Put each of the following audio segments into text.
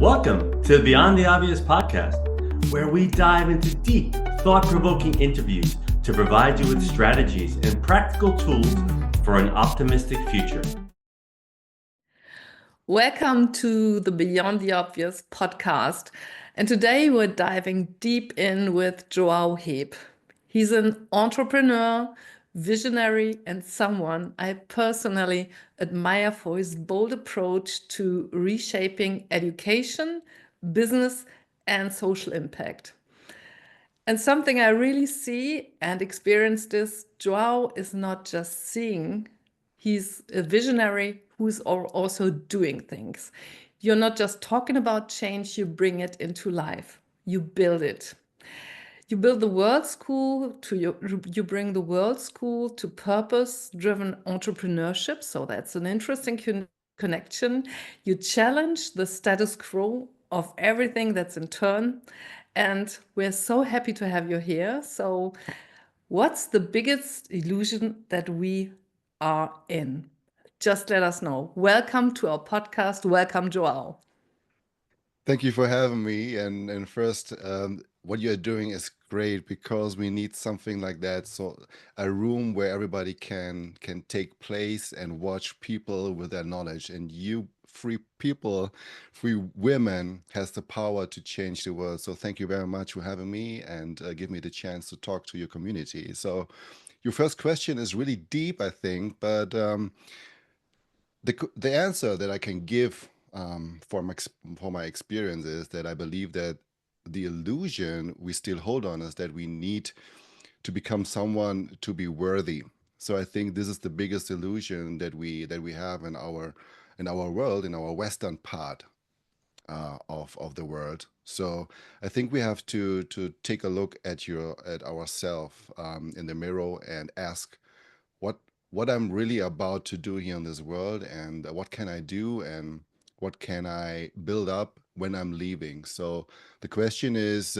Welcome to the Beyond the Obvious podcast, where we dive into deep, thought-provoking interviews to provide you with strategies and practical tools for an optimistic future. Welcome to the Beyond the Obvious podcast. And today we're diving deep in with João Heep. He's an entrepreneur, visionary, and someone I personally admire for his bold approach to reshaping education, business, and social impact. And something I really see and experience this, João is not just seeing, he's a visionary who's also doing things. You're not just talking about change, you bring it into life. You build it. You build the world school you bring the world school to purpose-driven entrepreneurship. So that's an interesting connection. You challenge the status quo of everything that's in turn. And we're so happy to have you here. So what's the biggest illusion that we are in? Just let us know. Welcome to our podcast. Welcome, João. Thank you for having me. And first, what you're doing is great because we need something like that. So a room where everybody can take place and watch people with their knowledge. And you free women has the power to change the world. So thank you very much for having me and give me the chance to talk to your community. So your first question is really deep, I think, but the answer that I can give for my experience is that I believe that the illusion we still hold on is that we need to become someone to be worthy. So I think this is the biggest illusion that we have in our world, in our Western part of the world. So I think we have to take a look at ourselves in the mirror and ask what I'm really about to do here in this world, and what can I do, and what can I build up when I'm leaving. So the question is,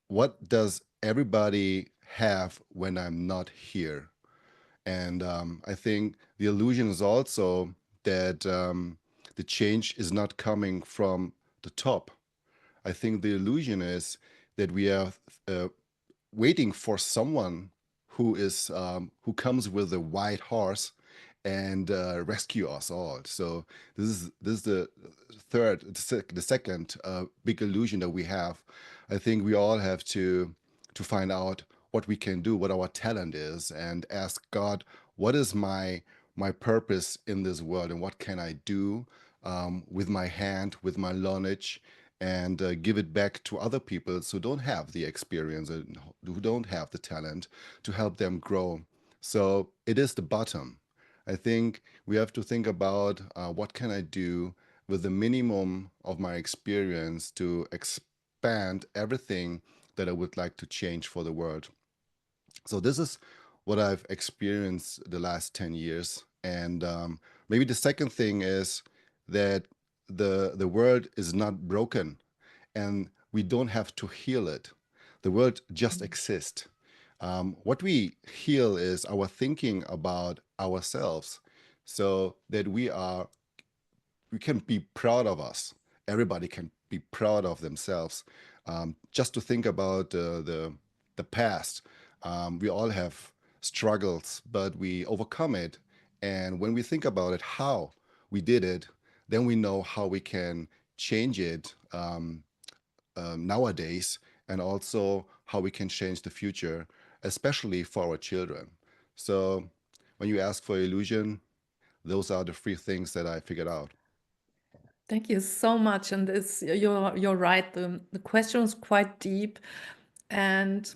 what does everybody have when I'm not here? And I think the illusion is also that the change is not coming from the top. I think the illusion is that we are waiting for someone who comes with a white horse and rescue us all. So this is the second big illusion that we have. I think we all have to find out what we can do, what our talent is, and ask God, what is my purpose in this world, and what can I do with my hand, with my knowledge, and give it back to other people who don't have the experience and who don't have the talent, to help them grow. So it is the bottom. I think we have to think about what can I do with the minimum of my experience to expand everything that I would like to change for the world. So this is what I've experienced the last 10 years. And maybe the second thing is that the world is not broken, and we don't have to heal it. The world just exists. What we heal is our thinking about ourselves, so that we can be proud of us. Everybody can be proud of themselves. Just to think about the past, we all have struggles, but we overcome it. And when we think about it, how we did it, then we know how we can change it nowadays, and also how we can change the future, especially for our children. So when you ask for illusion, those are the three things that I figured out. Thank you so much. And you're right. The question is quite deep, and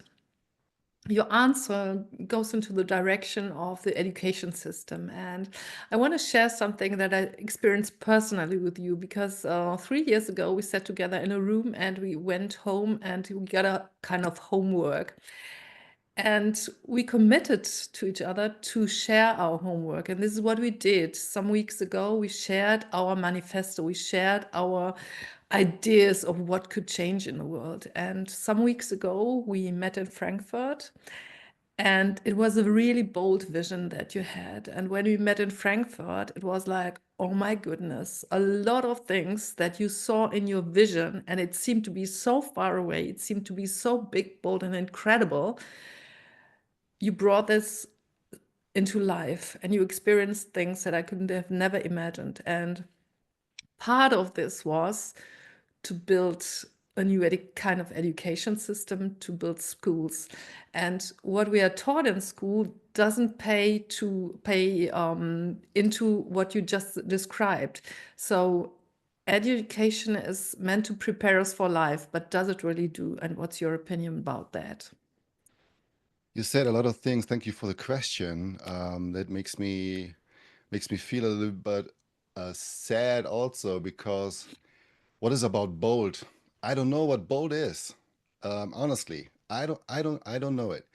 your answer goes into the direction of the education system. And I want to share something that I experienced personally with you, because 3 years ago we sat together in a room and we went home and we got a kind of homework. And we committed to each other to share our homework. And this is what we did. Some weeks ago, we shared our manifesto. We shared our ideas of what could change in the world. And some weeks ago, we met in Frankfurt. And it was a really bold vision that you had. And when we met in Frankfurt, it was like, oh my goodness, a lot of things that you saw in your vision, and it seemed to be so far away, it seemed to be so big, bold, and incredible. You brought this into life and you experienced things that I couldn't have never imagined. And part of this was to build a new kind of education system, to build schools. And what we are taught in school doesn't pay into what you just described. So education is meant to prepare us for life, but does it really do? And what's your opinion about that? You said a lot of things. Thank you for the question. That makes me feel a little bit sad also, because what is about bold? I don't know what bold is. Honestly, I don't know it.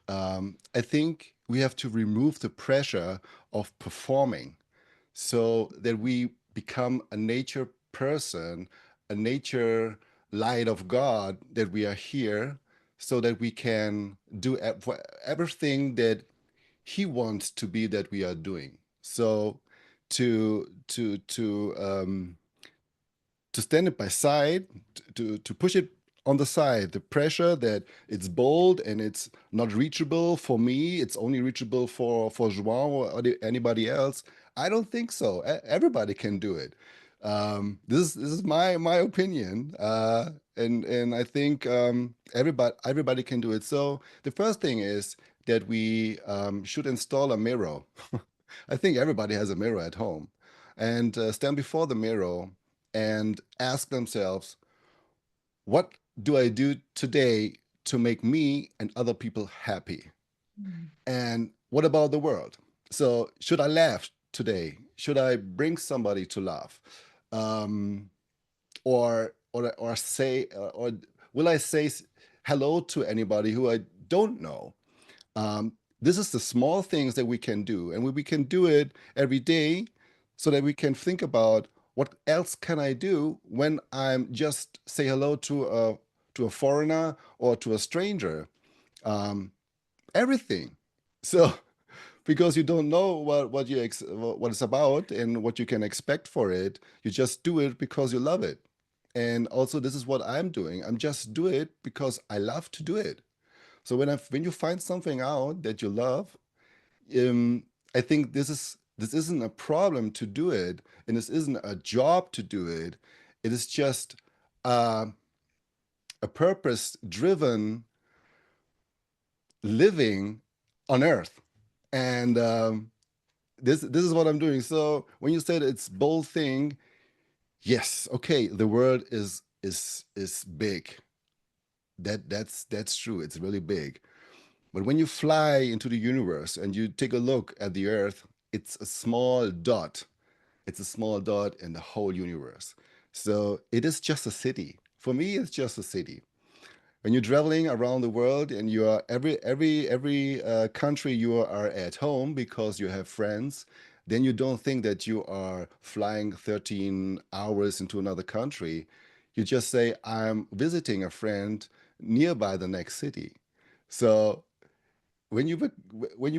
I think we have to remove the pressure of performing so that we become a nature person, a nature light of God, that we are here so that we can do everything that He wants to be that we are doing. So to to to um, to stand it by side, to push it on the side, the pressure that it's bold and it's not reachable for me, it's only reachable for João or anybody else. I don't think so. Everybody can do it. This is my opinion, and I think everybody can do it. So the first thing is that we should install a mirror. I think everybody has a mirror at home, and stand before the mirror and ask themselves, what do I do today to make me and other people happy? And what about the world? So, should I laugh today? Should I bring somebody to laugh? Um, or say, or will I say hello to anybody who I don't know? This is the small things that we can do, and we can do it every day, so that we can think about what else can I do when I'm just say hello to a foreigner or to a stranger. Um, Everything. So because you don't know what it's about and what you can expect for it, you just do it because you love it. And also, this is what I'm doing. I'm just do it because I love to do it. So when you find something out that you love, um, I think this isn't a problem to do it, and this isn't a job to do it. It is just uh, a purpose-driven living on Earth, and this is what I'm doing. So when you said it's bold thing, yes, okay, the world is big. That's true. It's really big. But when you fly into the universe and you take a look at the Earth, it's a small dot. It's a small dot in the whole universe. So it is just a city. For me, it's just a city. When you're traveling around the world and you are every country you are at home because you have friends, then you don't think that you are flying 13 hours into another country. You just say, I'm visiting a friend nearby the next city. So when you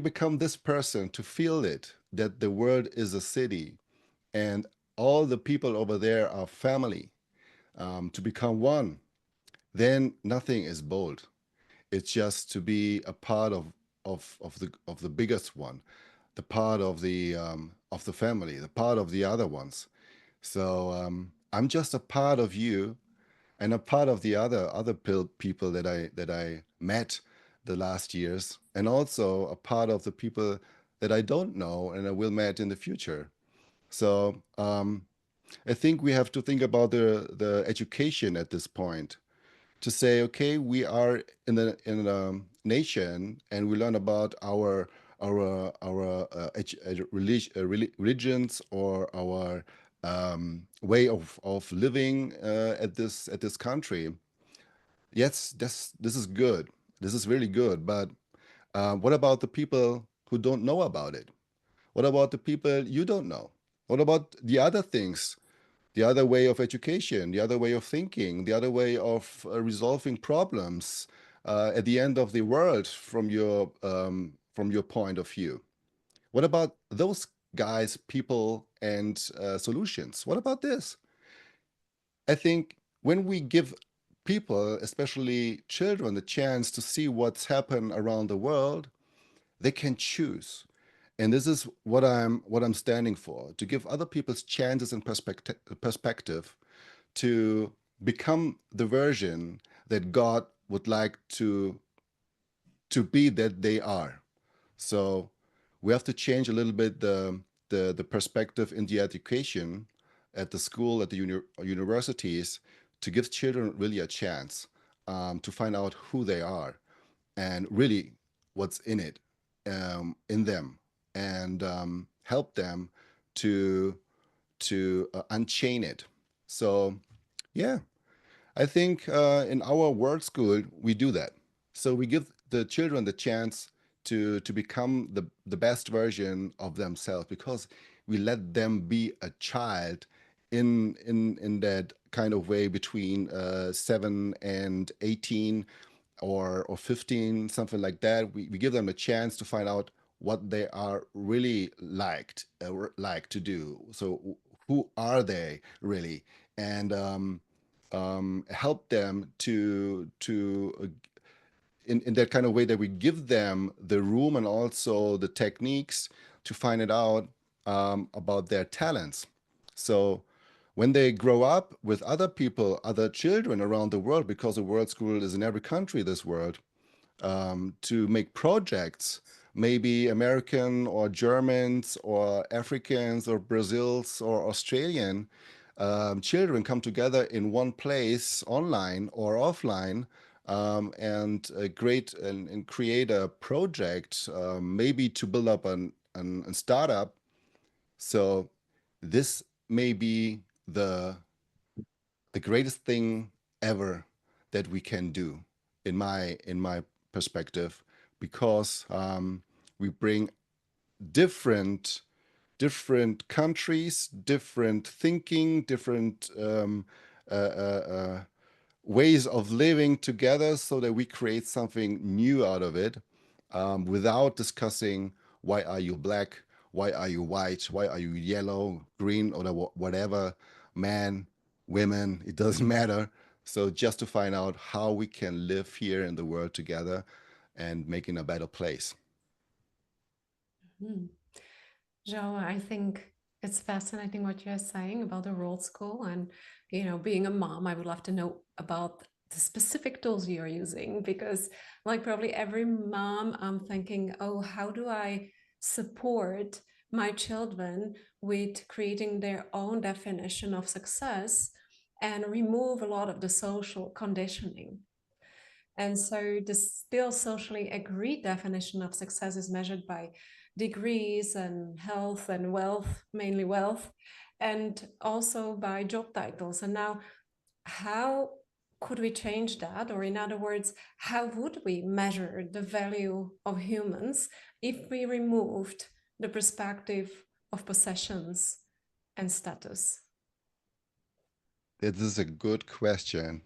become this person to feel it, that the world is a city and all the people over there are family, to become one, then nothing is bold. It's just to be a part of the biggest one, the part of the family, the part of the other ones. So I'm just a part of you and a part of the other people that I met the last years, and also a part of the people that I don't know and I will meet in the future. So I think we have to think about the education at this point, to say, okay, we are in a nation and we learn about our religions or our way of living at this country. Yes, this is good. This is really good. But what about the people who don't know about it? What about the people you don't know? What about the other things, the other way of education, the other way of thinking, the other way of resolving problems at the end of the world from your point of view? What about those guys, people, and solutions. What about this? I think when we give people, especially children, the chance to see what's happened around the world, they can choose. And this is what I'm standing for, to give other people's chances and perspective to become the version that God would like to be that they are. So we have to change a little bit the perspective in the education at the school, at the universities, to give children really a chance to find out who they are and really what's in it, in them, and help them to unchain it. So yeah, I think in our world school we do that. So we give the children the chance to become the best version of themselves, because we let them be a child in that kind of way between 7 and 18 or 15, something like that. We give them a chance to find out what they are really like to do. So who are they really? And help them in that kind of way that we give them the room and also the techniques to find it out about their talents. So when they grow up with other people, other children around the world, because the world school is in every country this world, to make projects, maybe American or Germans or Africans or Brazils or Australian children come together in one place, online or offline, and create a project, maybe to build up an startup. So this may be the greatest thing ever that we can do, in my perspective, because we bring different countries, different thinking, different ways of living together, so that we create something new out of it, without discussing why are you black, why are you white, why are you yellow, green, or whatever, man, women, it doesn't matter. So just to find out how we can live here in the world together and making a better place. Hmm. Joe, I think it's fascinating what you're saying about the world school. And, being a mom, I would love to know about the specific tools you're using, because, like probably every mom, I'm thinking, oh, how do I support my children with creating their own definition of success and remove a lot of the social conditioning? And so the still socially agreed definition of success is measured by degrees and health and wealth, mainly wealth, and also by job titles. And now, how could we change that? Or, in other words, how would we measure the value of humans if we removed the perspective of possessions and status? This is a good question,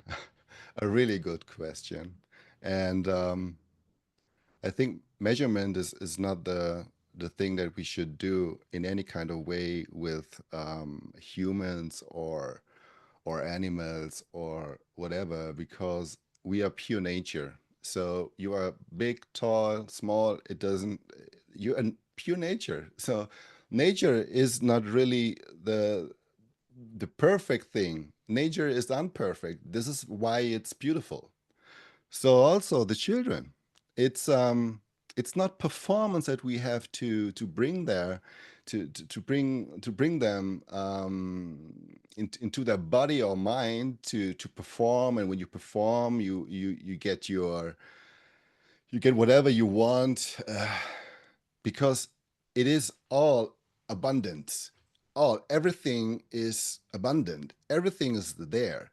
a really good question. And I think measurement is not the thing that we should do in any kind of way with humans or animals or whatever, because we are pure nature. So you are big, tall, small, it doesn't, you're a pure nature. So nature is not really the perfect thing. Nature is unperfect. This is why it's beautiful. So also the children, it's not performance that we have to bring there, to bring them into their body or mind to perform. And when you perform, you get whatever you want, because it is all abundant. Everything is abundant. Everything is there.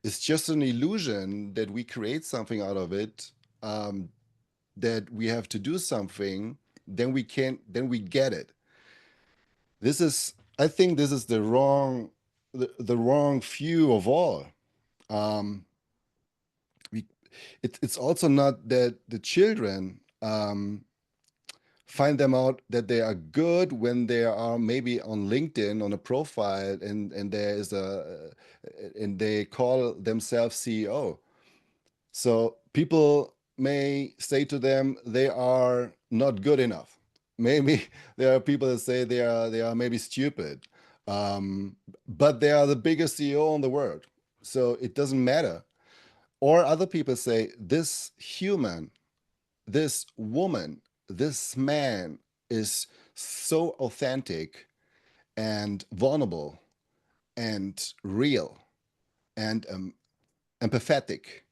It's just an illusion that we create something out of it, that we have to do something, then we get it. I think this is the wrong view of all. Um, it's also not that the children find them out that they are good when they are maybe on LinkedIn on a profile, and there is and they call themselves CEO. So people may say to them they are not good enough. Maybe there are people that say they are maybe stupid, but they are the biggest CEO in the world, so it doesn't matter. Or other people say this human, this woman, this man is so authentic and vulnerable and real and empathetic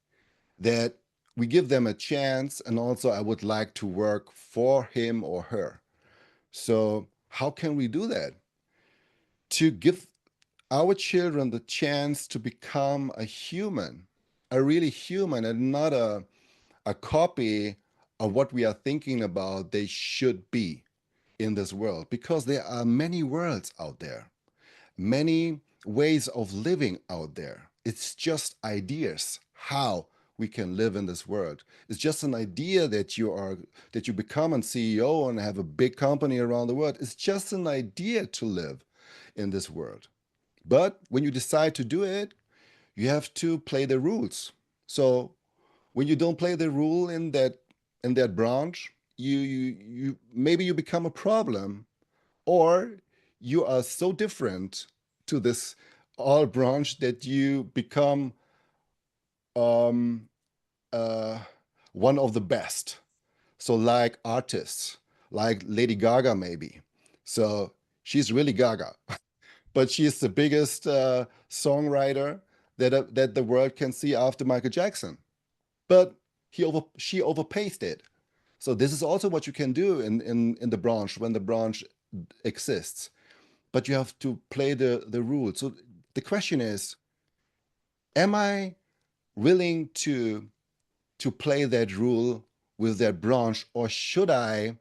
that we give them a chance, and also I would like to work for him or her. So how can we do that? To give our children the chance to become a human, a really human, and not a copy of what we are thinking about they should be in this world, because there are many worlds out there, many ways of living out there. It's just ideas how we can live in this world. It's just an idea that you become a CEO and have a big company around the world. It's just an idea to live in this world. But when you decide to do it, you have to play the rules. So when you don't play the rule in that branch, you maybe you become a problem, or you are so different to this all branch that you become um, uh, one of the best. So like artists, like Lady Gaga maybe. So she's really Gaga, but she's the biggest songwriter that the world can see after Michael Jackson. But she overpaced it. So this is also what you can do in the branch when the branch exists. But you have to play the rules. So the question is, am I willing to play that rule with that branch, or should I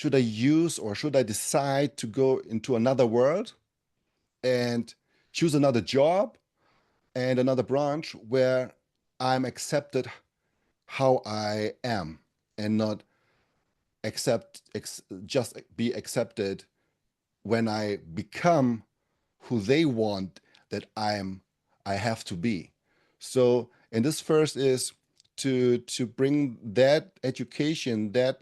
use, or should I decide to go into another world and choose another job and another branch where I'm accepted how I am, and not just be accepted when I become who they want that I have to be. So, and this first is to bring that education, that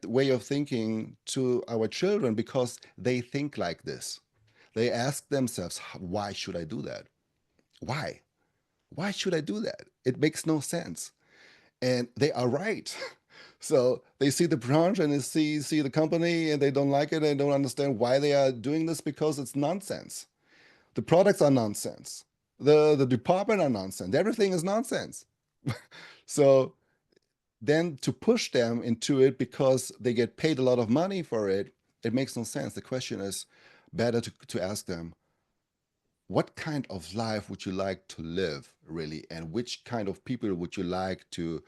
way of thinking to our children, because they think like this. They ask themselves, why should I do that? Why? Why should I do that? It makes no sense. And they are right. So they see the branch and they see the company, and they don't like it, and don't understand why they are doing this, because it's nonsense. The products are nonsense. The department are nonsense. Everything is nonsense. So then to push them into it because they get paid a lot of money for it, it makes no sense. The question is better to ask them, what kind of life would you like to live, really? And which kind of people would you like to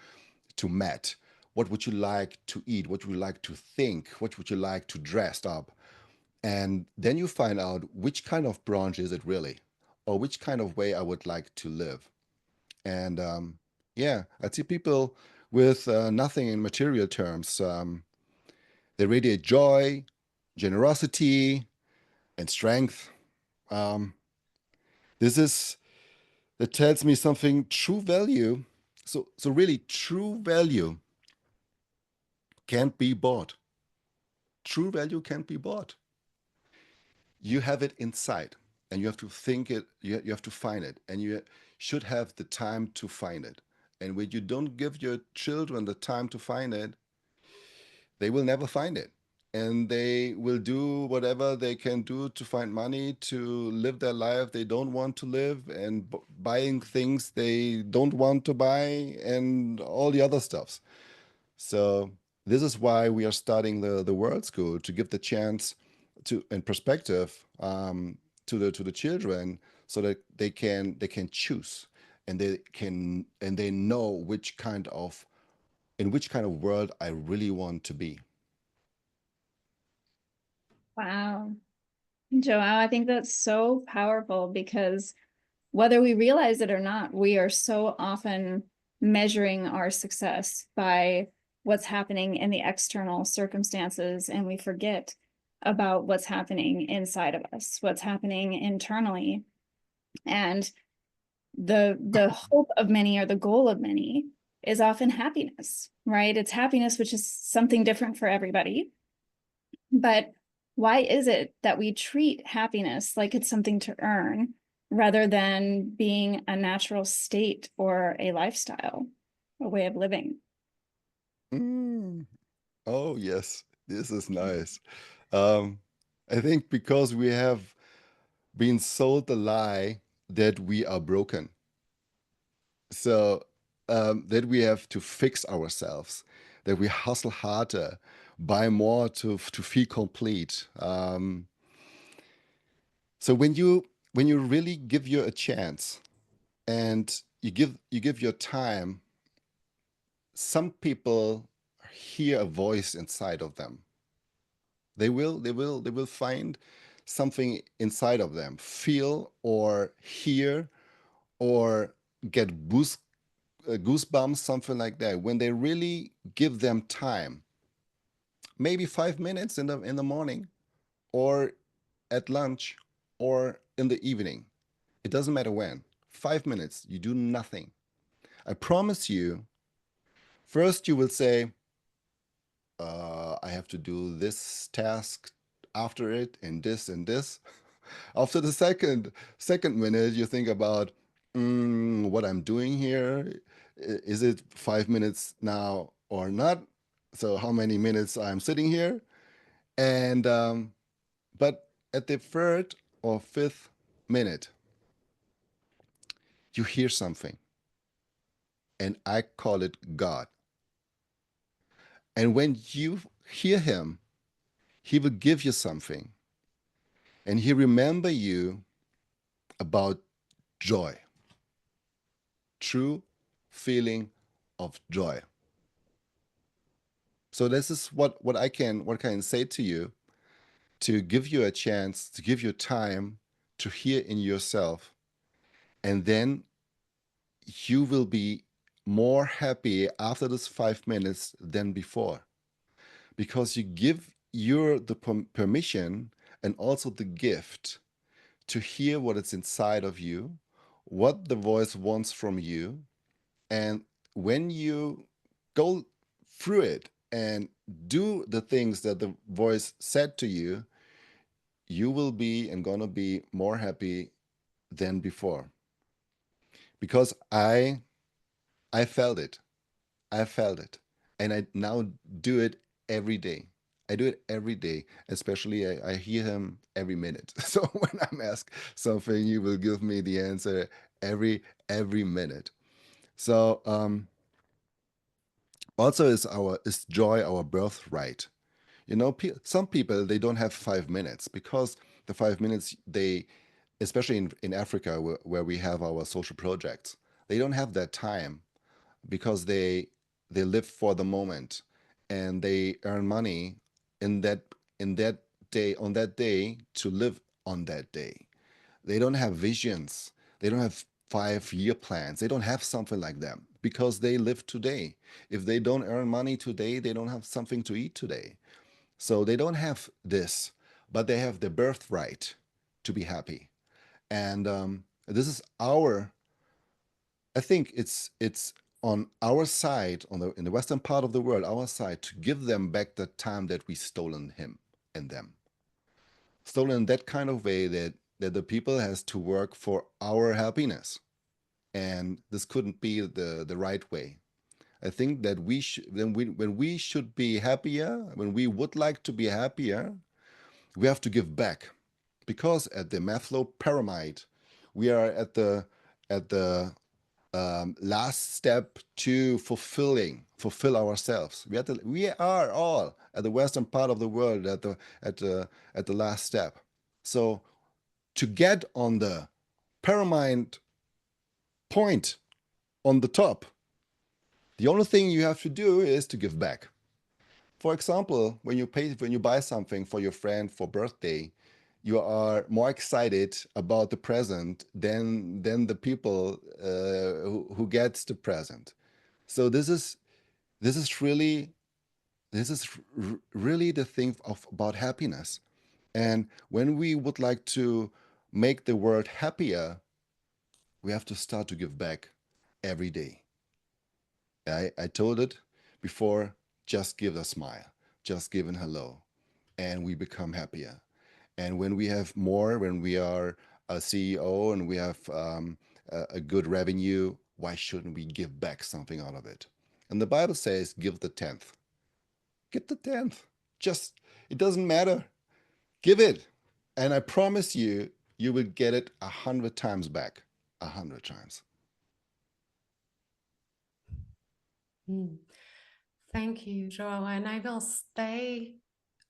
meet? What would you like to eat? What would you like to think? What would you like to dress up? And then you find out which kind of branch is it really, or which kind of way I would like to live. And yeah, I see people with nothing in material terms. They radiate joy, generosity, and strength. Um, that tells me something. True value. So really, true value can't be bought. True value can't be bought. You have it inside, and you have to think it, you have to find it, and you should have the time to find it. And when you don't give your children the time to find it, they will never find it. And they will do whatever they can do to find money to live their life they don't want to live, and buying things they don't want to buy, and all the other stuffs. So this is why we are starting the World School, to give the chance to and perspective to the children, so that they can choose, and they know in which kind of world I really want to be. Wow. Joao, I think that's so powerful, because whether we realize it or not, we are so often measuring our success by what's happening in the external circumstances, and we forget about what's happening inside of us, what's happening internally. And the hope of many, or the goal of many, is often happiness, right? It's happiness, which is something different for everybody. But why is it that we treat happiness like it's something to earn rather than being a natural state or a lifestyle, a way of living? Oh, yes, this is nice. Um, I think because we have been sold the lie that we are broken. So that we have to fix ourselves, that we hustle harder, buy more to feel complete. So when you really give you a chance and you give your time, some people hear a voice inside of them. They will find something inside of them, feel or hear or get goosebumps, something like that, when they really give them time, maybe 5 minutes in the morning, or at lunch, or in the evening. It doesn't matter when. 5 minutes, you do nothing. I promise you, first you will say, I have to do this task after it, and this and this. After the second minute, you think about what I'm doing here. Is it 5 minutes now or not? So how many minutes I'm sitting here? And but at the third or fifth minute, you hear something, and I call it God. And when you hear Him, He will give you something, and He remember you about joy, true feeling of joy. So this is what I can say to you, to give you a chance, to give you time to hear in yourself, and then you will be more happy after this 5 minutes than before, because you give your the permission and also the gift to hear what is inside of you, what the voice wants from you. And when you go through it and do the things that the voice said to you, you will be and gonna be more happy than before. Because I felt it. I felt it. And I now do it every day. I do it every day, especially I hear him every minute. So when I'm asked something, he will give me the answer every minute. So also is joy our birthright. You know, some people, they don't have 5 minutes, because the 5 minutes, they, especially in Africa, where we have our social projects, they don't have that time, because they live for the moment, and they earn money in that day, on that day, to live on that day. They don't have visions. They don't have 5 year plans. They don't have something like that, because they live today. If they don't earn money today, they don't have something to eat today. So they don't have this, but they have the birthright to be happy. And this is I think it's on our side, in the western part of the world, our side, to give them back the time that we stolen him and them. Stolen in that kind of way that the people has to work for our happiness. And this couldn't be the right way. I think that when we should be happier, when we would like to be happier, we have to give back, because at the Maslow pyramid, we are at the last step to fulfill ourselves. We are all at the western part of the world at the last step. So to get on the pyramid point on the top, the only thing you have to do is to give back. For example, when you buy something for your friend for birthday, you are more excited about the present than the people who gets the present. So this this is really really the thing about happiness. And when we would like to make the world happier, we have to start to give back every day. I told it before, just give a smile, just give an hello, and we become happier. And when we have more, when we are a CEO and we have a good revenue, why shouldn't we give back something out of it? And the Bible says, give the tenth. Give the tenth. Just, it doesn't matter. Give it. And I promise you, you will get it 100 times back. 100 times. Thank you, João. And I will stay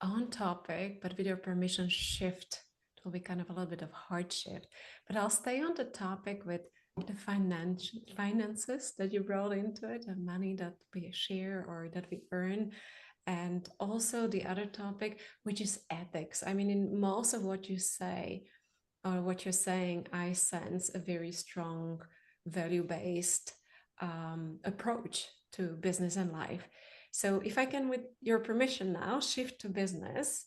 on topic, but with your permission, shift. It will be kind of a little bit of hard shift, but I'll stay on the topic with the finances that you brought into it, the money that we share or that we earn, and also the other topic, which is ethics. I mean, in most of what you say or what you're saying, I sense a very strong value-based approach to business and life. So if I can, with your permission now, shift to business,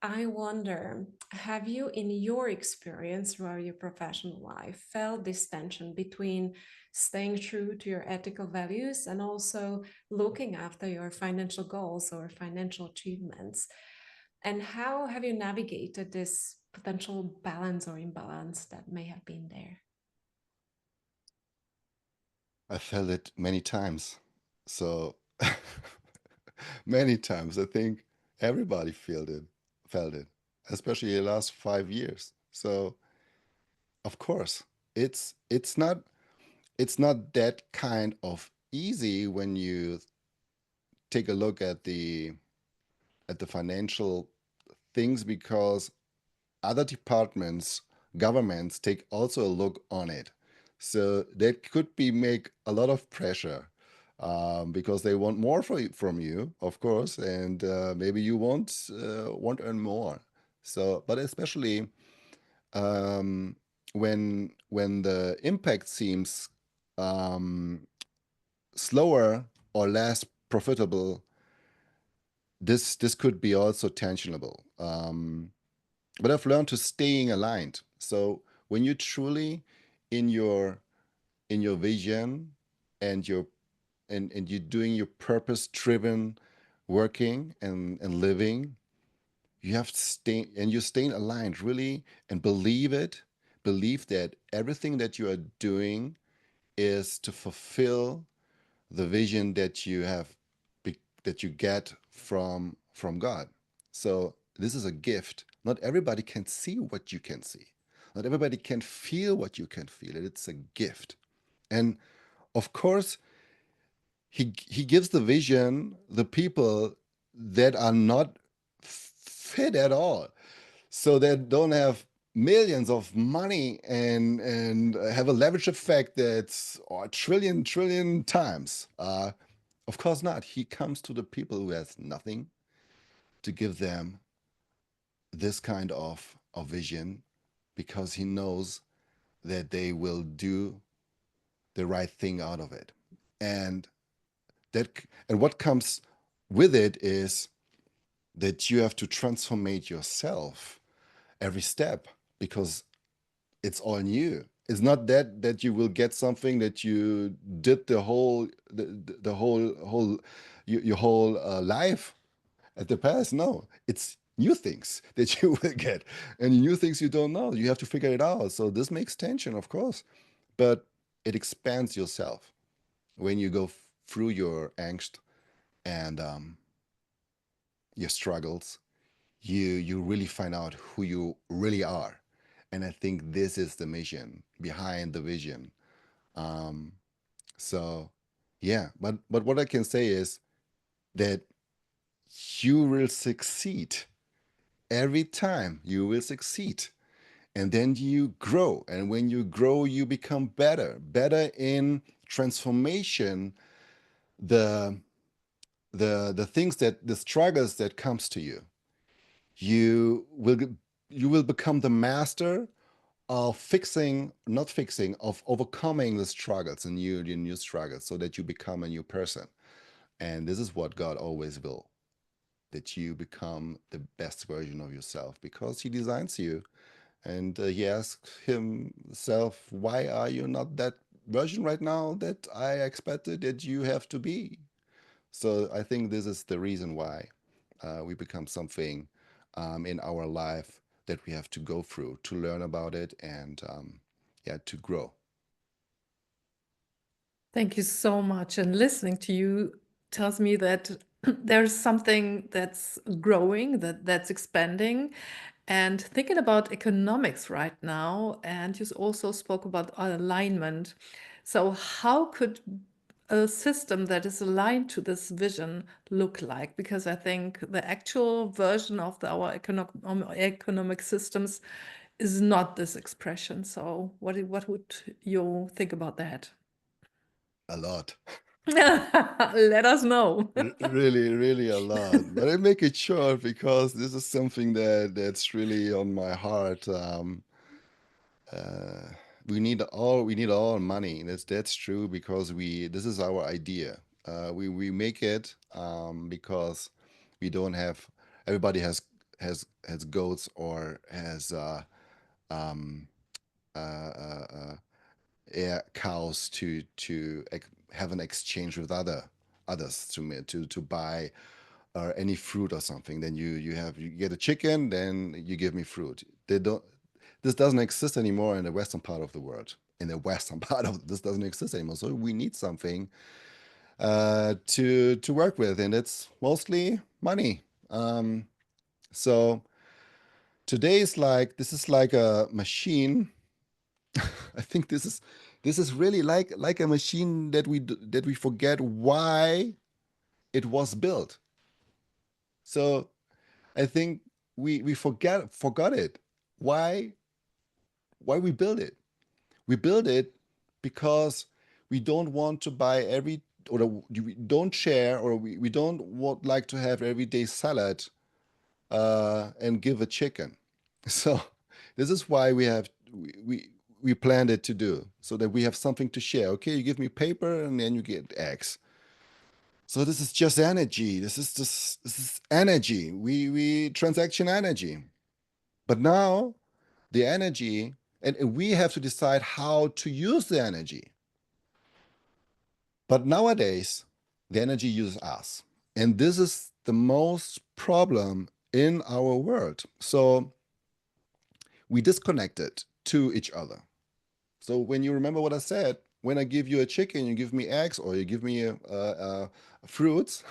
I wonder, have you, in your experience throughout your professional life, felt this tension between staying true to your ethical values and also looking after your financial goals or financial achievements? And how have you navigated this potential balance or imbalance that may have been there? I felt it many times. So many times. I think everybody felt it, especially the last 5 years. So of course, it's not that kind of easy when you take a look at the financial things, because other departments, governments take also a look on it. So that could be make a lot of pressure, because they want more from you, of course, and maybe you want to earn more. So, but especially when the impact seems slower or less profitable, this could be also tensionable. But I've learned to staying aligned. So when you truly in your vision and you're doing your purpose driven working and living, you have to stay, and you're staying aligned really, and believe that everything that you are doing is to fulfill the vision that you have, that you get from God. So this is a gift. Not everybody can see what you can see. Not everybody can feel what you can feel. It's a gift. And of course, he gives the vision the people that are not fit at all. So they don't have millions of money and have a leverage effect that's a trillion times. Of course not. He comes to the people who has nothing to give them this kind of vision, because he knows that they will do the right thing out of it. And what comes with it is that you have to transformate yourself every step, because it's all new. It's not that you will get something that you did the whole your whole life at the past. No, it's new things that you will get, and new things you don't know. You have to figure it out. So this makes tension, of course, but it expands yourself when you go through your angst and your struggles. You really find out who you really are. And I think this is the mission behind the vision. So yeah, but what I can say is that you will succeed. Every time you will succeed. And then you grow. And when you grow, you become better in transformation, the things, that the struggles that comes to you. You will become the master of of overcoming the struggles and your new struggles, so that you become a new person. And this is what God always will, that you become the best version of yourself, because he designs you. And he asks himself, why are you not that version right now that I expected that you have to be? So I think this is the reason why we become something in our life that we have to go through to learn about it and yeah, to grow. Thank you so much. And listening to you tells me that there's something that's growing, that's expanding. And thinking about economics right now, and you also spoke about alignment. So how could a system that is aligned to this vision look like? Because I think the actual version of our economic systems is not this expression. So what would you think about that? A lot. Let us know. Really, really a lot. But I make it short because this is something that's really on my heart. Uh, we need all money. That's true, because this is our idea. We make it because we don't have, everybody has goats or has um, cows to have an exchange with others to buy any fruit or something. Then you get a chicken, then you give me fruit. They don't. This doesn't exist anymore in the western part of the world. In the western part of this doesn't exist anymore. So we need something to work with, and it's mostly money. So today is like, this is like a machine. I think this is really like a machine that we forget why it was built. So I think we forgot it. Why we build it? We build it because we don't want to buy we don't share, or we don't want like to have everyday salad and give a chicken. So this is why we planned it to do, so that we have something to share. Okay, you give me paper and then you get eggs. So this is just energy. This is energy. We transaction energy. But now the energy, and we have to decide how to use the energy. But nowadays, the energy uses us. And this is the most problem in our world. So we disconnected to each other. So when you remember what I said, when I give you a chicken, you give me eggs, or you give me fruits,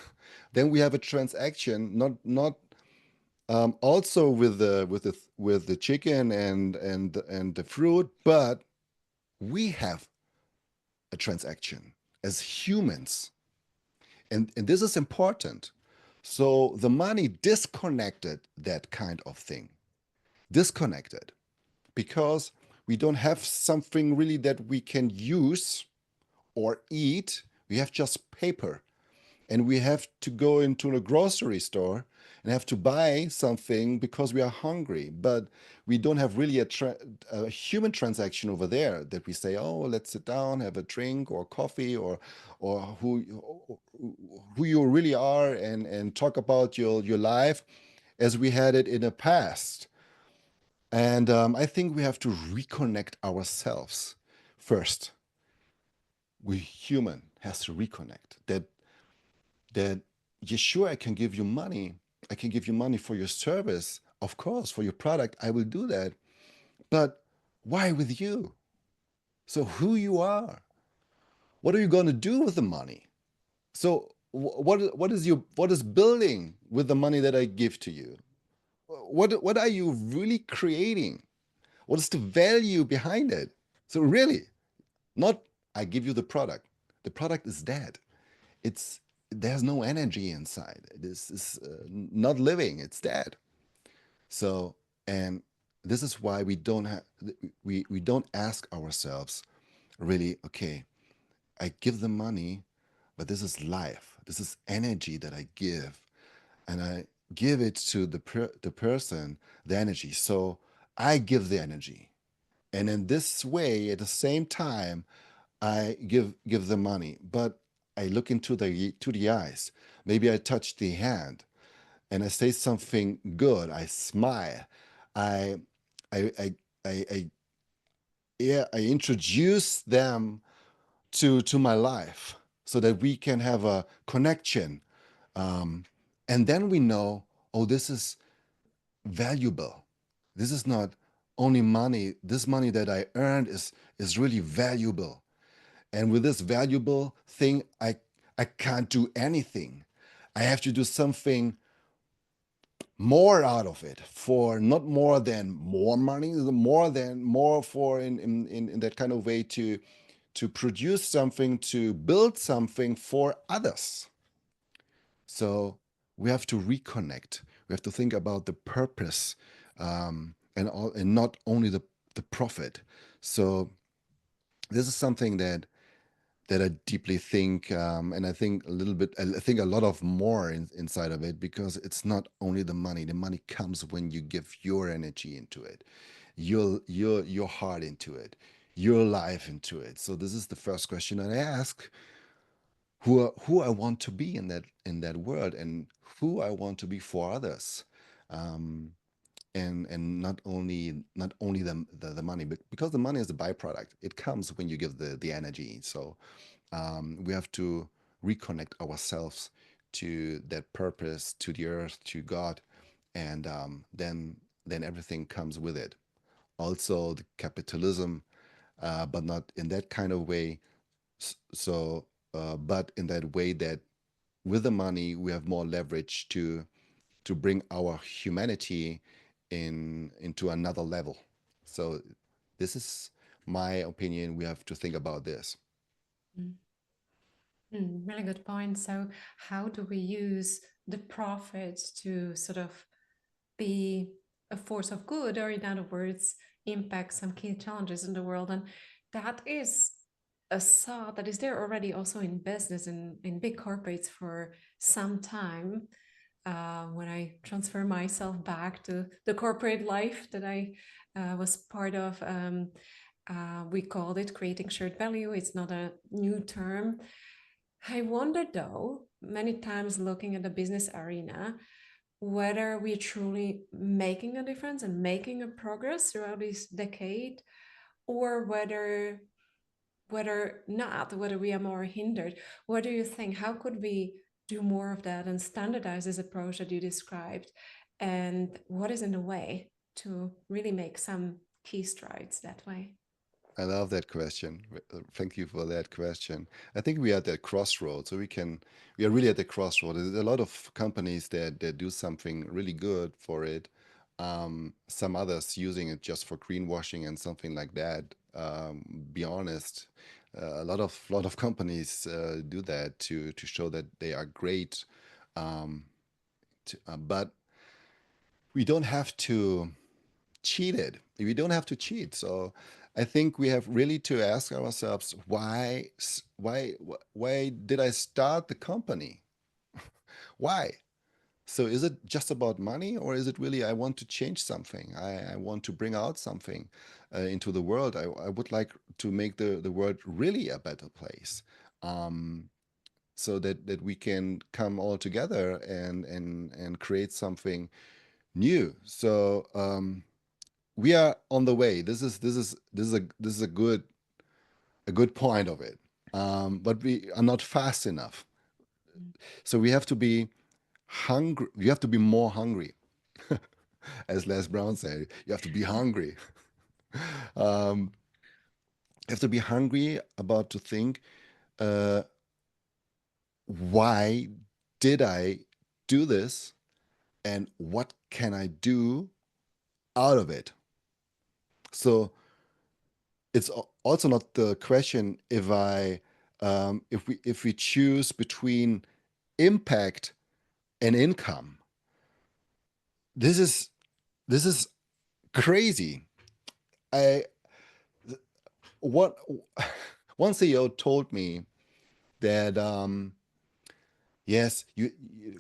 then we have a transaction, not also with the chicken and the fruit, but we have a transaction as humans, and this is important. So the money disconnected that kind of thing, disconnected, because we don't have something really that we can use or eat. We have just paper, and we have to go into a grocery store and have to buy something because we are hungry. But we don't have really a human transaction over there, that we say, oh, let's sit down, have a drink or coffee, or who you really are, and talk about your life as we had it in the past. And I think we have to reconnect ourselves first. We human has to reconnect that, yeah, sure, I can give you money. I can give you money for your service, of course, for your product. I will do that. But why with you? So who you are? What are you going to do with the money? So what is building with the money that I give to you? What are you really creating? What is the value behind it? So really, not I give you the product. The product is dead. It's There's no energy inside. This is not living. It's dead. So, and this is why we don't ask ourselves really, okay, I give the money, but this is life. This is energy that I give, and I give it to the person, the energy. So I give the energy, and in this way, at the same time, I give the money. But I look into the eyes. Maybe I touch the hand, and I say something good. I smile. I I I I, I introduce them to my life so that we can have a connection. And then we know, oh, this is valuable. This is not only money. This money that I earned is really valuable. And with this valuable thing, I can't do anything. I have to do something more out of it, for not more than more money, more for in that kind of way to produce something, to build something for others. So we have to reconnect. We have to think about the purpose, and not only the profit. So this is something that I deeply think, and I think a little bit. I think a lot of more inside of it, because it's not only the money. The money comes when you give your energy into it, your heart into it, your life into it. So this is the first question that I ask: who I want to be in that world, and who I want to be for others. Um, and not only the money, but because the money is a byproduct. It comes when you give the energy. So we have to reconnect ourselves to that purpose, to the earth, to God, and then everything comes with it. Also, the capitalism, but not in that kind of way. So, but in that way that with the money we have more leverage to bring our humanity into another level. So, this is my opinion. We have to think about this. Really good point. So, how do we use the profit to sort of be a force of good, or in other words, impact some key challenges in the world? And that is a thought that is there already also in business and in big corporates for some time. When I transfer myself back to the corporate life that I was part of, we called it creating shared value. It's not a new term. I wonder, though, many times looking at the business arena, whether we're truly making a difference and making a progress throughout this decade, or whether we are more hindered. What do you think? How could we do more of that and standardize this approach that you described? And what is in the way to really make some key strides that way? I love that question. Thank you for that question. I think we are at that crossroads. So we are really at the crossroads. There's a lot of companies that do something really good for it. Some others using it just for greenwashing and something like that. Be honest, a lot of companies do that to show that they are great. But we don't have to cheat it. We don't have to cheat. So I think we have really to ask ourselves, why did I start the company? Why? So is it just about money, or is it really I want to change something? I want to bring out something into the world. I would like to make the world really a better place. So that we can come all together and create something new. So we are on the way. This is a good point of it. But we are not fast enough. So we have to be hungry. You have to be more hungry, as Les Brown said. You have to be hungry. You have to be hungry about to think, uh, why did I do this, and what can I do out of it? So it's also not the question if we choose between impact and income. This is crazy. I what One CEO told me that yes,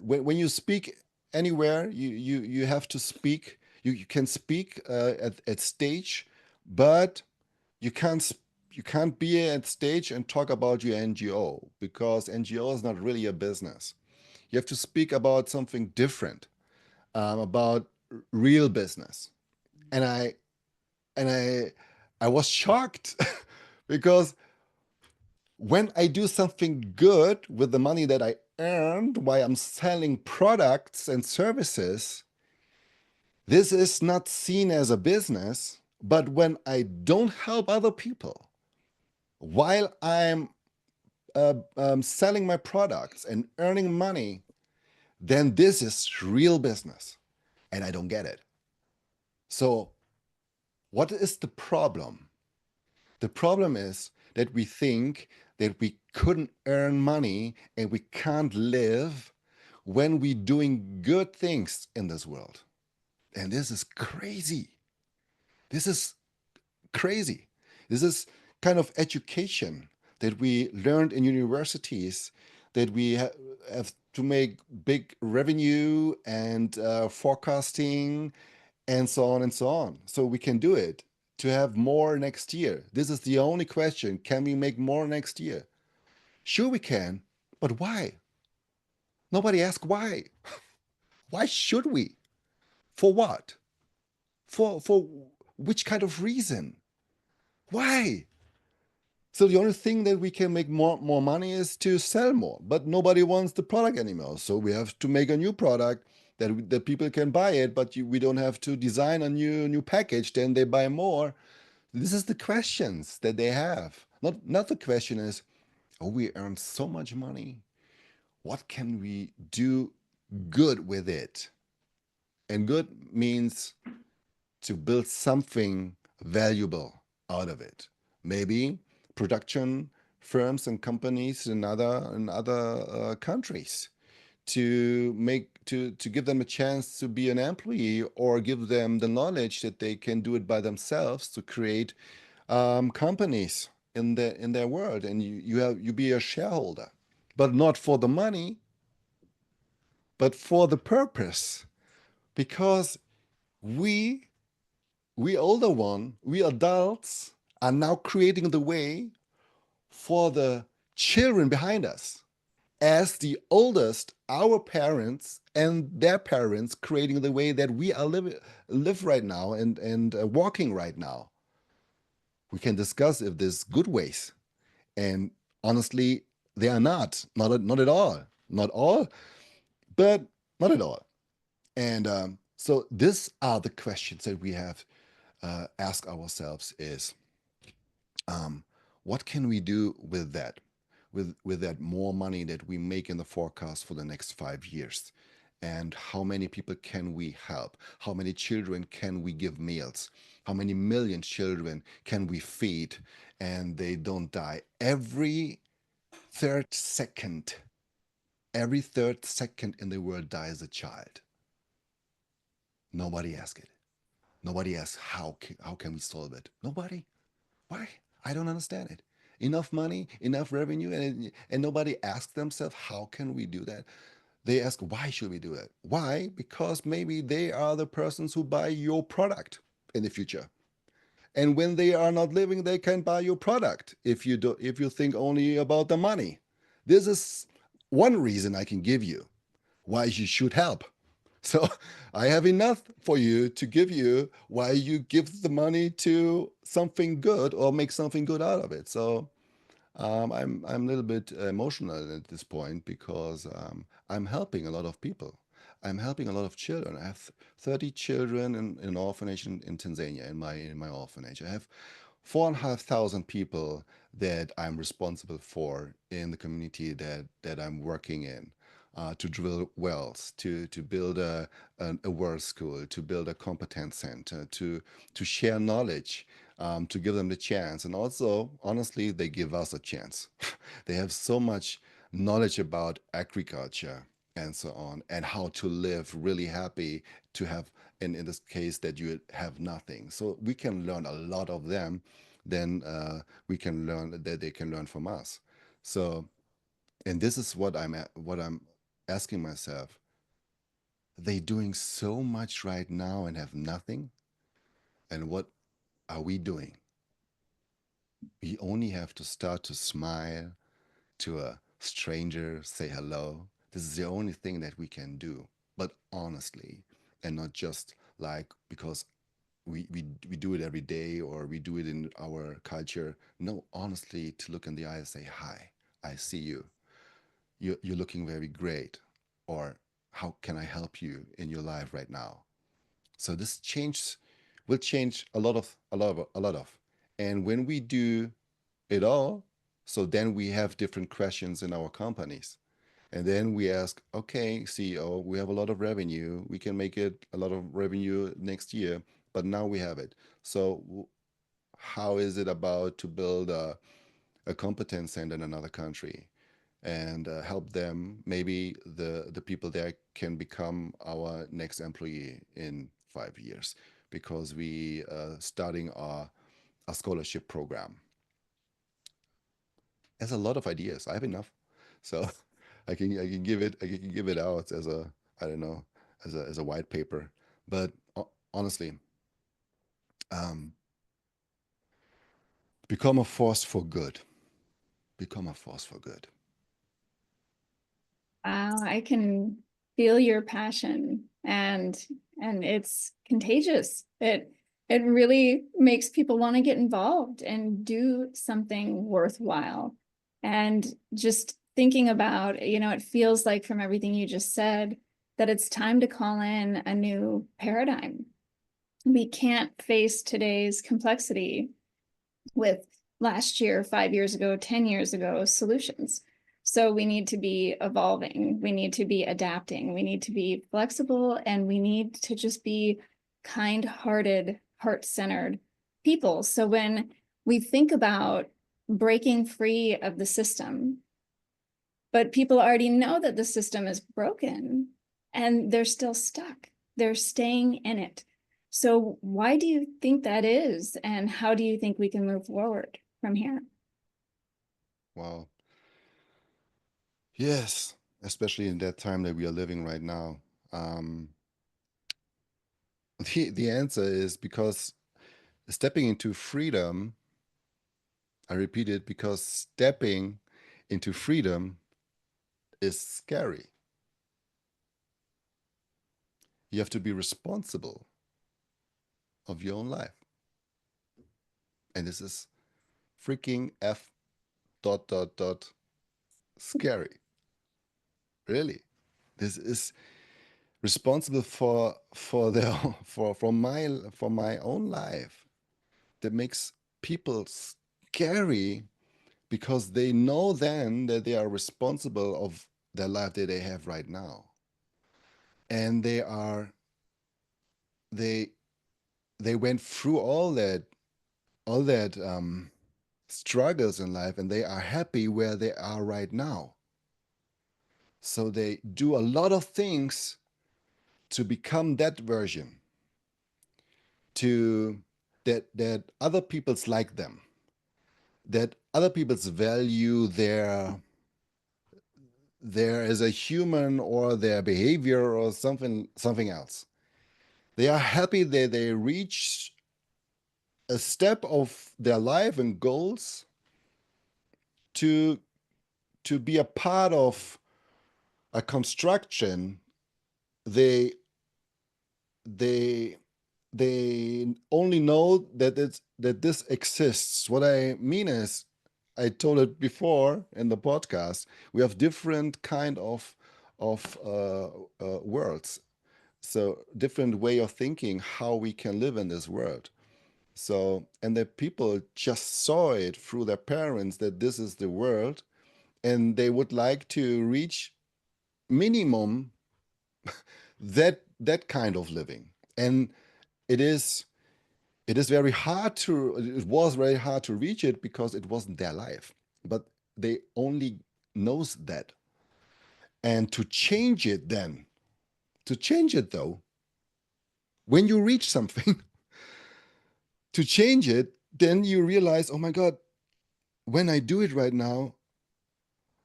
when you speak anywhere, you have to speak. You can speak at stage, but you can't you can't be at stage and talk about your NGO, because NGO is not really a business. You have to speak about something different, about real business. And I was shocked because when I do something good with the money that I earned while I'm selling products and services, this is not seen as a business. But when I don't help other people while I'm selling my products and earning money, then this is real business. And I don't get it. So what is the problem? The problem is that we think that we couldn't earn money and we can't live when we're doing good things in this world. And this is crazy. This is crazy. This is kind of education that we learned in universities, that we have to make big revenue and forecasting and so on and so on. So we can do it to have more next year. This is the only question. Can we make more next year? Sure we can, but why? Nobody asked why. Why should we? For what? For which kind of reason? Why? So the only thing that we can make more money is to sell more, but nobody wants the product anymore. So we have to make a new product that people can buy it, but we don't have to design a new package. Then they buy more. This is the questions that they have. Not the question is, oh, we earn so much money. What can we do good with it? And good means to build something valuable out of it. Maybe production firms and companies in other countries to give them a chance to be an employee, or give them the knowledge that they can do it by themselves to create companies in their world, and you be a shareholder, but not for the money, but for the purpose, because we we adults are now creating the way for the children behind us, as the oldest, our parents and their parents creating the way that we are live right now and walking right now. We can discuss if there's good ways, and honestly, they are not at all, but not at all. And so these are the questions that we have ask ourselves is, what can we do with that, with that more money that we make in the forecast for the next 5 years? And how many people can we help? How many children can we give meals? How many million children can we feed and they don't die? Every third second in the world dies a child. Nobody asks it. Nobody asks how can we solve it? Nobody. Why? I don't understand it. Enough money, enough revenue, and nobody asks themselves, how can we do that? They ask, why should we do it? Why? Because maybe they are the persons who buy your product in the future. And when they are not living, they can buy your product if you think only about the money. This is one reason I can give you why you should help. So I have enough for you to give you why you give the money to something good or make something good out of it. So I'm a little bit emotional at this point, because I'm helping a lot of people. I'm helping a lot of children. I have 30 children in an orphanage in Tanzania, in my orphanage. I have 4,500 people that I'm responsible for in the community that I'm working in. To drill wells, to build a world school, to build a competence center, to share knowledge, to give them the chance. And also, honestly, they give us a chance. They have so much knowledge about agriculture and so on, and how to live really happy, to have, and in this case, that you have nothing. So we can learn a lot of them, then we can learn that they can learn from us. So, and this is what I'm asking myself. They doing so much right now and have nothing, and what are we doing? we only have to start to smile to a stranger, say hello. This is the only thing that we can do, but honestly, and not just like because we do it every day or we do it in our culture. No, honestly, to look in the eye and say, hi, I see you. You're looking very great. Or how can I help you in your life right now? So this change will change a lot of. And when we do it all, so then we have different questions in our companies. And then we ask, okay, CEO, we have a lot of revenue. We can make it a lot of revenue next year, but now we have it. So how is it about to build a competence center in another country and help them? Maybe the people there can become our next employee in 5 years because we starting a scholarship program. There's a lot of ideas. I have enough, so I can give it out as a, I don't know, as a white paper. But honestly, um, become a force for good. Become a force for good. Wow, I can feel your passion, and it's contagious. It really makes people want to get involved and do something worthwhile. And just thinking about, it feels like from everything you just said that it's time to call in a new paradigm. We can't face today's complexity with last year, 5 years ago, 10 years ago solutions. So we need to be evolving, we need to be adapting, we need to be flexible, and we need to just be kind-hearted, heart-centered people. So when we think about breaking free of the system, but people already know that the system is broken and they're still stuck, they're staying in it. So why do you think that is? And how do you think we can move forward from here? Wow. Yes, especially in that time that we are living right now. Um, the answer is because stepping into freedom, I repeat it, because stepping into freedom is scary. You have to be responsible of your own life. And this is freaking F dot dot dot scary. Really. This is responsible for their for my own life. That makes people scary because they know then that they are responsible of their life that they have right now. And they they went through all that struggles in life, and they are happy where they are right now. So they do a lot of things to become that version, to that other people's like them, that other people's value their as a human or their behavior or something else. They are happy that they reach a step of their life and goals to be a part of a construction. They they they only know that this exists. What I mean is, I told it before in the podcast, we have different kind of worlds, so different way of thinking how we can live in this world. So, and the people just saw it through their parents that this is the world, and they would like to reach minimum that kind of living. And it is very hard to it was very hard to reach it because it wasn't their life, but they only knows that. And to change it then, to change it though, when you reach something, to change it, then you realize, oh my God, when I do it right now,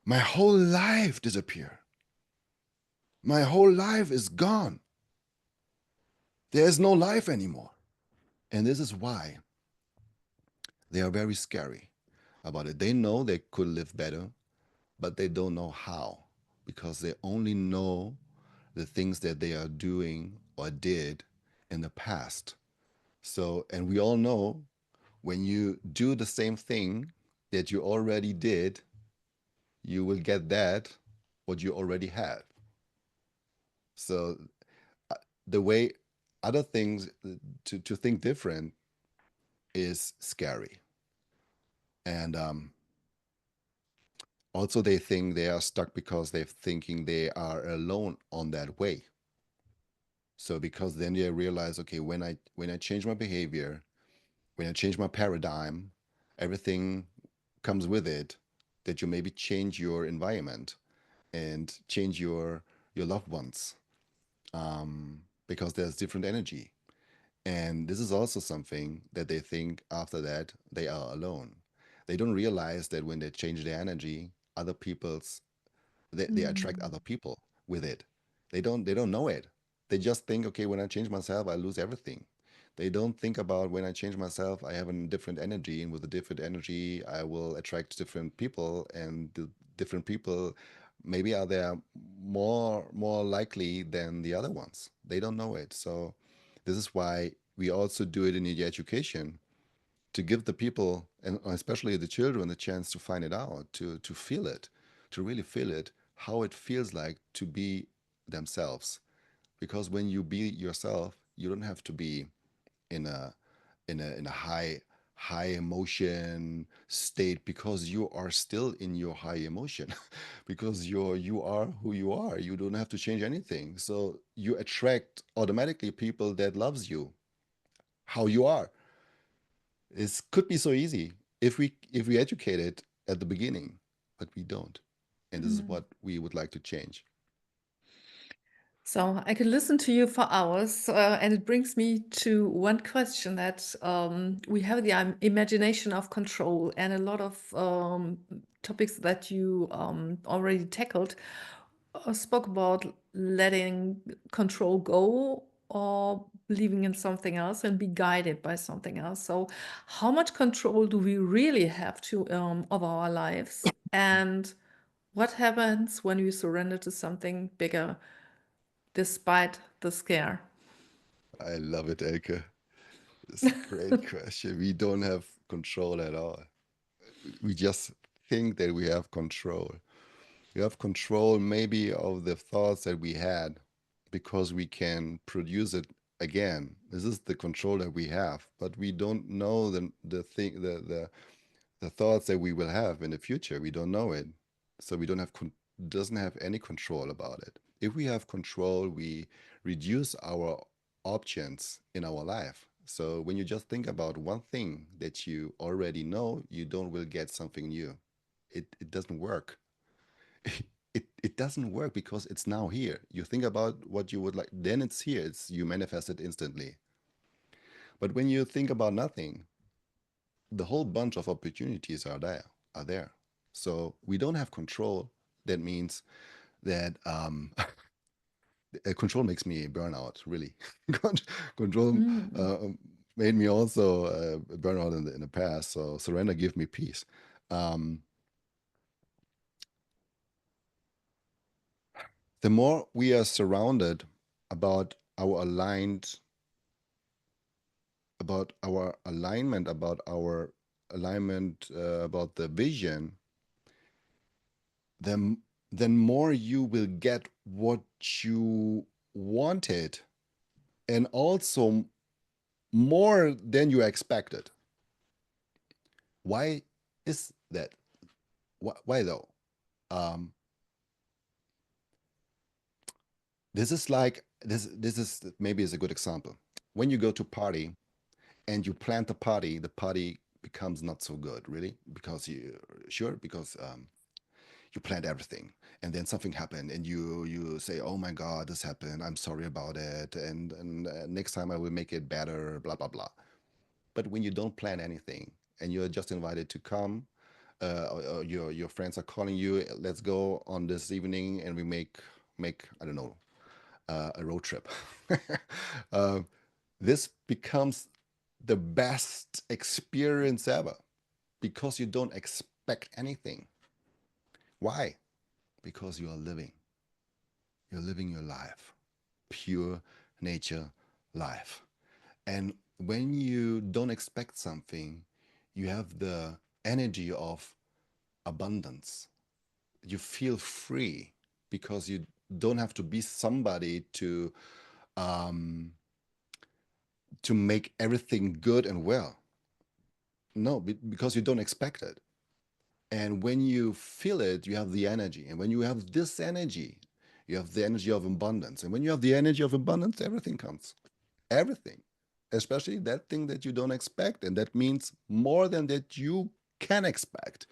my whole life disappear. My whole life is gone. There's no life anymore. And this is why they are very scary. about it. They know they could live better, but they don't know how, because they only know the things that they are doing or did in the past. So, and we all know, when you do the same thing that you already did, you will get that what you already had. So the way other things to think different is scary. And also they think they are stuck because they're thinking they are alone on that way. So because then they realize, okay, when I change my behavior, when I change my paradigm, everything comes with it, that you maybe change your environment and change your loved ones, because there's different energy. And this is also something that they think after that they are alone. They don't realize that when they change their energy, other people's they attract Mm. other people with it. They don't know it. They just think, okay, when I change myself, I lose everything. They don't think about, when I change myself, I have a different energy, and with a different energy, I will attract different people, and the different people maybe are there more likely than the other ones. They don't know it. So this is why we also do it in the education, to give the people, and especially the children, the chance to find it out, to feel it, to really feel it, how it feels like to be themselves. Because when you be yourself, you don't have to be in a high emotion state, because you are still in your high emotion. Because you are who you are. You don't have to change anything. So you attract automatically people that loves you how you are. It could be so easy if we educate it at the beginning, but we don't. And this is Mm. what we would like to change. So I could listen to you for hours, and it brings me to one question that we have the imagination of control, and a lot of topics that you already tackled spoke about letting control go or believing in something else and be guided by something else. So, how much control do we really have to of our lives, and what happens when we surrender to something bigger? Despite the scare. I love it, Elke. It's a great question. We don't have control at all. We just think that we have control. We have control maybe of the thoughts that we had, because we can produce it again. This is the control that we have, but we don't know the thing the thoughts that we will have in the future. We don't know it, so we don't have doesn't have any control about it. If we have control, we reduce our options in our life. So when you just think about one thing that you already know, you don't will get something new. It doesn't work. It doesn't work, because it's now here. You think about what you would like, then it's here. It's you manifest it instantly. But when you think about nothing, the whole bunch of opportunities are there. So we don't have control. That means that control makes me burn out, really. Control Mm. made me also burn out in the past. So surrender give me peace. um, the more we are surrounded about our aligned about our alignment about the vision, then more you will get what you wanted, and also more than you expected. Why is that? Why though? um this is like this is maybe is a good example. When you go to party and you plan the party becomes not so good, really, because you planned everything, and then something happened, and you say, oh my god, this happened, I'm sorry about it, and next time I will make it better, blah blah blah. But when you don't plan anything, and you're just invited to come, or your friends are calling you, let's go on this evening, and we make I don't know, a road trip. uh, this becomes the best experience ever. because you don't expect anything. Why? Because you are living. You're living your life, pure nature life. And when you don't expect something, you have the energy of abundance. You feel free because you don't have to be somebody um, to make everything good and well. No, because you don't expect it. And when you feel it, you have the energy. And when you have this energy, you have the energy of abundance. And when you have the energy of abundance, everything comes. Everything. Especially that thing that you don't expect. And that means more than that you can expect.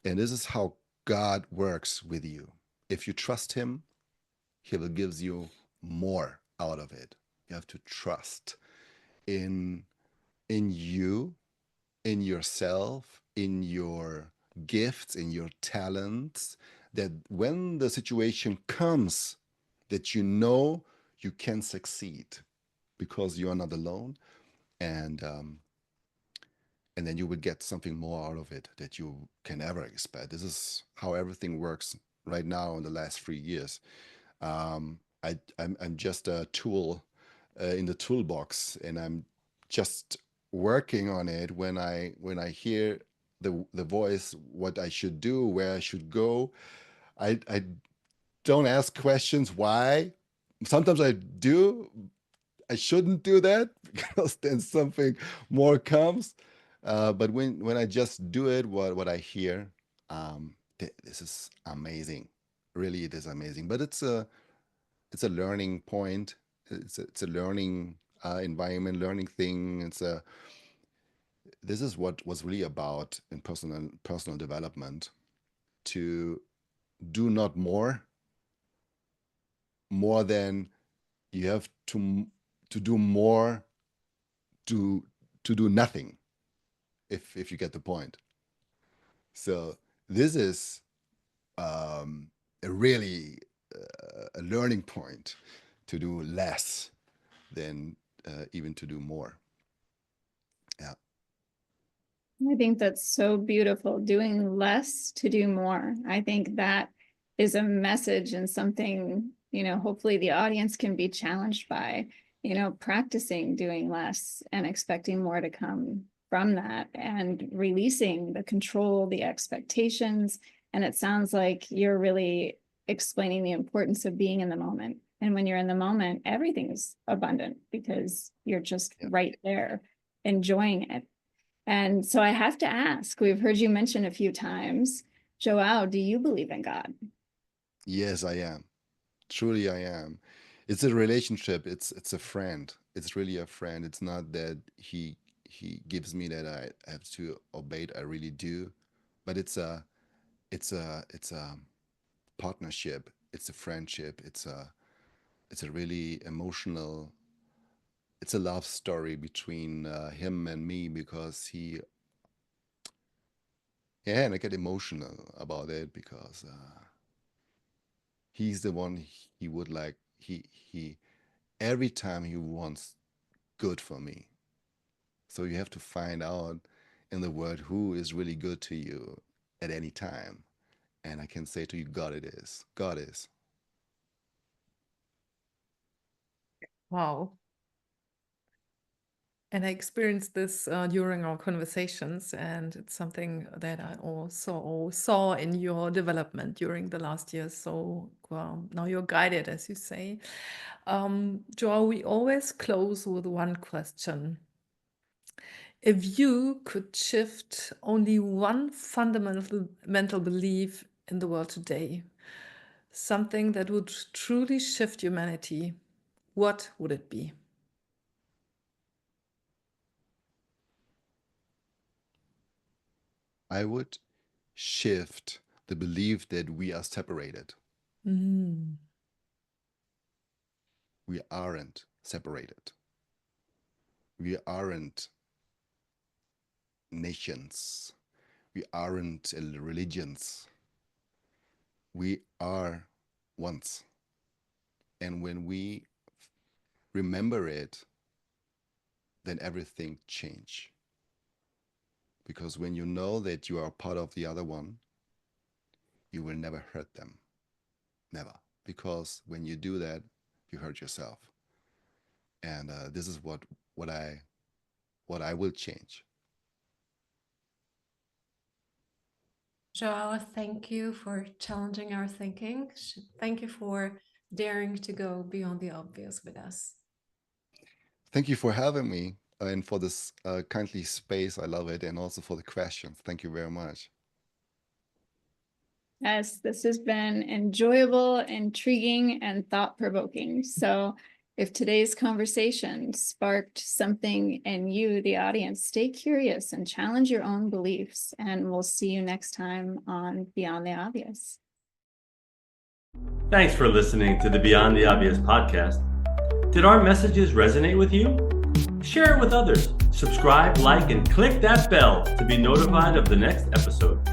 And this is how God works with you. If you trust Him, He will give you more out of it. You have to trust in you, in yourself, in your gifts, in your talents, that when the situation comes, that you know you can succeed because you are not alone, and and then you would get something more out of it that you can ever expect. This is how everything works right now in the last 3 years. I'm just a tool in the toolbox, and I'm just working on it when I hear the voice, what I should do, where I should go. I don't ask questions why. Sometimes I do. I shouldn't do that because then something more comes. But when I just do it, what I hear, this is amazing. Really, it is amazing. But it's a learning point. It's a learning environment, learning thing. This is what was really about in personal development, to do not more than you have to do more to do nothing, if you get the point. So this is a really a learning point, to do less than even to do more. Yeah. I think that's so beautiful. Doing less to do more. I think that is a message and something, hopefully the audience can be challenged by, practicing doing less and expecting more to come from that, and releasing the control, the expectations. And it sounds like you're really explaining the importance of being in the moment. And when you're in the moment, everything is abundant because you're just right there enjoying it. And so I have to ask, we've heard you mention a few times, João, do you believe in God? Yes, I am. Truly, I am. It's a relationship. It's a friend. It's really a friend. It's not that he gives me that I have to obey it. I really do, but it's a partnership. It's a friendship. It's a really emotional. It's a love story between him and me, because and I get emotional about it because he's the one. He would like he every time he wants good for me. So you have to find out in the world who is really good to you at any time. And I can say to you, God it is. God is. Wow. And I experienced this during our conversations, and it's something that I also saw in your development during the last year. So now you're guided, as you say. Joao, we always close with one question. If you could shift only one fundamental belief in the world today, something that would truly shift humanity, what would it be? I would shift the belief that we are separated. Mm. We aren't separated. We aren't nations. We aren't religions. We are once. And when we remember it, then everything change. Because when you know that you are part of the other one, you will never hurt them. Never. Because when you do that, you hurt yourself. And this is what I will change. João, thank you for challenging our thinking. Thank you for daring to go beyond the obvious with us. Thank you for having me and for this kindly space. I love it. And also for the questions. Thank you very much. Yes, this has been enjoyable, intriguing, and thought-provoking. So if today's conversation sparked something in you, the audience, stay curious and challenge your own beliefs. And we'll see you next time on Beyond the Obvious. Thanks for listening to the Beyond the Obvious podcast. Did our messages resonate with you? Share it with others. Subscribe, like, and click that bell to be notified of the next episode.